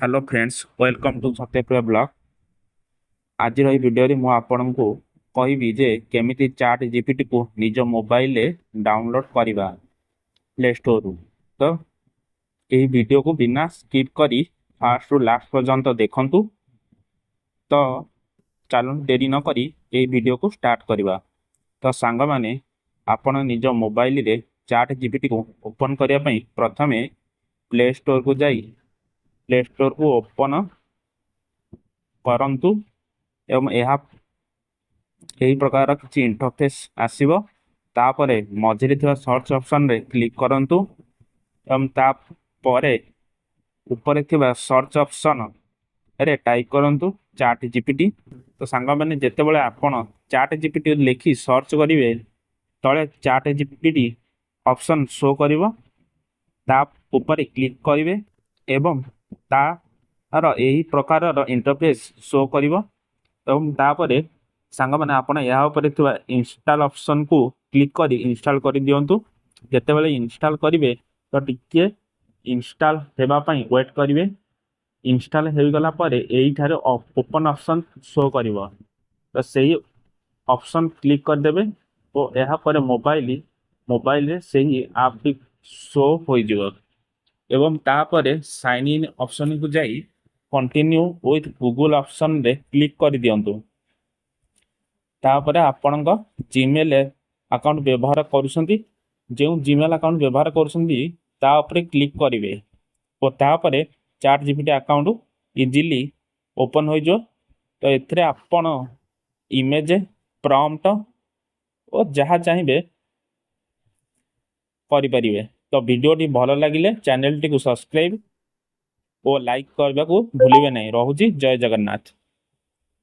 Hello friends, welcome to Satyapriya blog. आज video मु आपन को कहबी जे केमिति चाट जीपीटी को निज मोबाइल रे डाउनलोड करवा प्ले स्टोर रु। तो यही वीडियो को बिना स्किप करी फास्ट रु लास्ट पर्यंत देखंतु। तो चलो देरी न करी यही वीडियो को स्टार्ट करवा। तो सांग माने आपण निज मोबाइल रे चाट जीपीटी को ओपन करने पई प्रथमे प्ले स्टोर को जाई प्ले स्टोर को ओपन करंतु एवं यह यही प्रकार किसी इंटरफेस आसीबो। तापरे मझिरे थिबा सर्च ऑप्शन रे क्लिक करंतु एवं तापरे ऊपर थिबा सर्च ऑप्शन रे टाइप करंतु चाट जीपीटी। तो सांग माने जेतेबेले आपण चाट जीपीटी लिखि सर्च करिवे तळे चाट जीपीटी ऑप्शन शो करिवो। ता ऊपर क्लिक करिवे एवं तार यही प्रकार इंटरफेस शो करिवो। एवं तापरे सांग माने आपण या ऊपर थिबा इंस्टॉल ऑप्शन को क्लिक करी इंस्टॉल कर दियंतु। जेतेबेले इंस्टॉल करिवे तो टिके इंस्टॉल हेबा पई वेट करिवे। इंस्टॉल हो गला परे एही थारे ओपन ऑप्शन शो करिवो। तो सही ऑप्शन क्लिक कर देबे और यह पर मोबाइल रे सही ऐप टी शो होई जिवो। एवं तापरे साइन इन ऑप्शन को जाई कंटिन्यू विथ गूगल ऑप्शन रे क्लिक कर दियंतु। तापरे आपणक जीमेल अकाउंट व्यवहार करुछंती जो जीमेल अकाउंट व्यवहार करुछंती ता उपरे क्लिक करिवे और तापरे chat GPT account easily open हो जो। तो एथरे आपण इमेज प्रॉम्प्ट और जहाँ चाहिए करि परिवे। तो वीडियो टी भल लागिले चैनल टी को सब्सक्राइब और लाइक करबा को भूलिबे नहीं। रहुची जय जगन्नाथ।